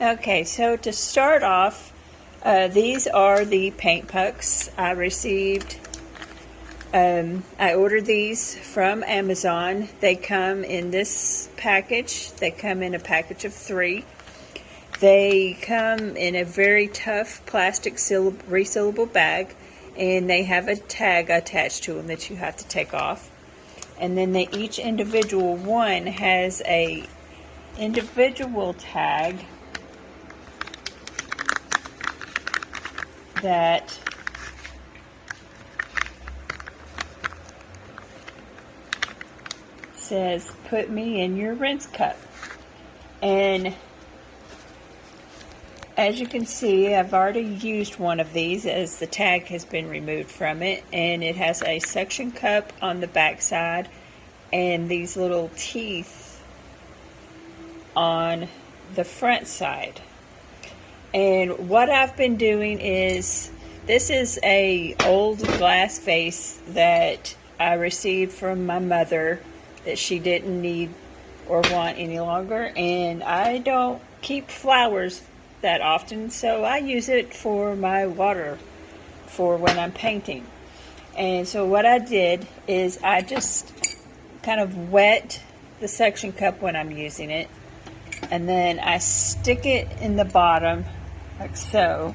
Okay, so to start off, these are the paint pucks I received. I ordered these from Amazon. They come in this package. They come in a package of 3. They come in a very tough plastic resealable bag, and they have a tag attached to them that you have to take off. And then each individual one has a individual tag that says, "Put me in your rinse cup." And as you can see, I've already used one of these as the tag has been removed from it, and it has a suction cup on the back side and these little teeth on the front side. And what I've been doing is, this is a old glass vase that I received from my mother that she didn't need or want any longer, and I don't keep flowers that often, so I use it for my water for when I'm painting. And so what I did is I just kind of wet the suction cup when I'm using it, and then I stick it in the bottom like so,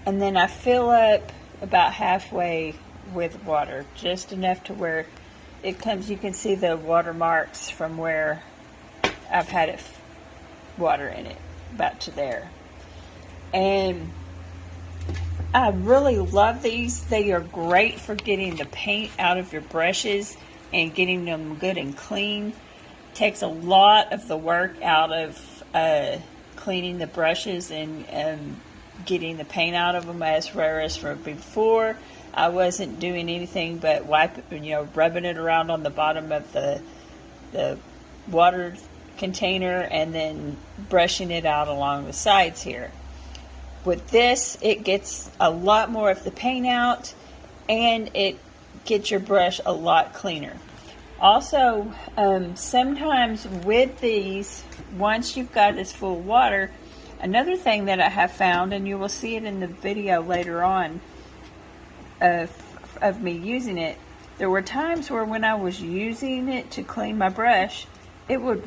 and then I fill up about halfway with water, just enough to where it comes, you can see the watermarks from where I've had it water in it, about to there. And I really love these. They are great for getting the paint out of your brushes and getting them good and clean. Takes a lot of the work out of cleaning the brushes and getting the paint out of them, as whereas for before I wasn't doing anything but rubbing it around on the bottom of the water container and then brushing it out along the sides here. With this, it gets a lot more of the paint out, and it gets your brush a lot cleaner. Also, sometimes with these, once you've got this full of water, another thing that I have found, and you will see it in the video later on of me using it, there were times where when I was using it to clean my brush, it would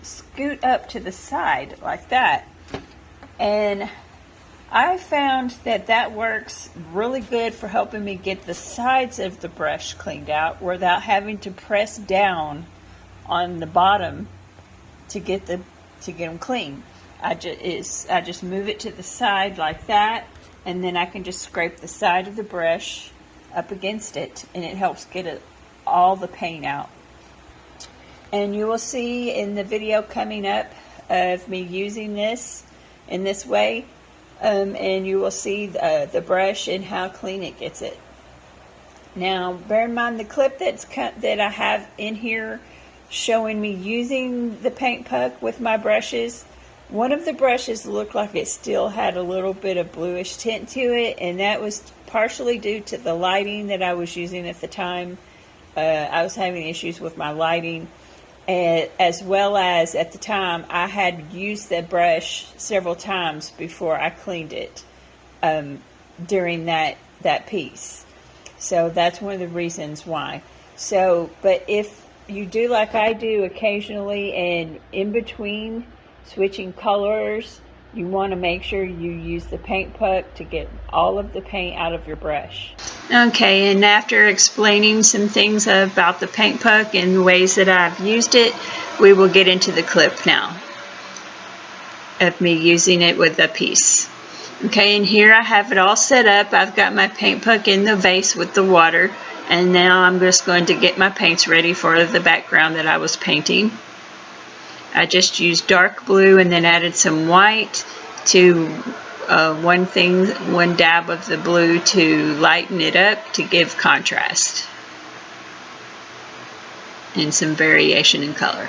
scoot up to the side like that. And I found that that works really good for helping me get the sides of the brush cleaned out without having to press down on the bottom to get them clean. I just move it to the side like that, and then I can just scrape the side of the brush up against it, and it helps get all the paint out. And you will see in the video coming up of me using this in this way, and you will see the brush and how clean it gets it. Now, bear in mind the clip that I have in here showing me using the paint puck with my brushes. One of the brushes looked like it still had a little bit of bluish tint to it, and that was partially due to the lighting that I was using at the time. I was having issues with my lighting, as well as at the time I had used the brush several times before I cleaned it during that piece. So that's one of the reasons why. So, but if you do like I do occasionally, and in between switching colors, you want to make sure you use the paint puck to get all of the paint out of your brush. Okay, and after explaining some things about the paint puck and the ways that I've used it, we will get into the clip now of me using it with a piece. Okay, and here I have it all set up. I've got my paint puck in the vase with the water, and now I'm just going to get my paints ready for the background that I was painting. I just used dark blue and then added some white to one dab of the blue to lighten it up to give contrast and some variation in color.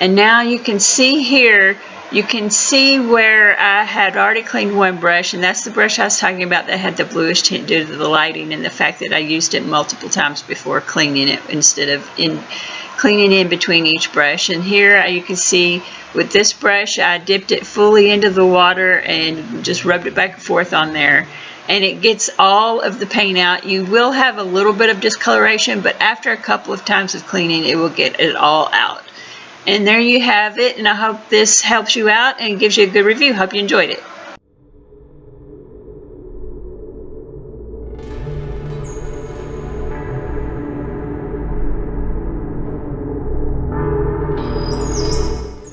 And now you can see here, you can see where I had already cleaned one brush, and that's the brush I was talking about that had the bluish tint due to the lighting and the fact that I used it multiple times before cleaning it instead of cleaning in between each brush. And here you can see with this brush, I dipped it fully into the water and just rubbed it back and forth on there. And it gets all of the paint out. You will have a little bit of discoloration, but after a couple of times of cleaning, it will get it all out. And there you have it, and I hope this helps you out and gives you a good review. Hope you enjoyed it.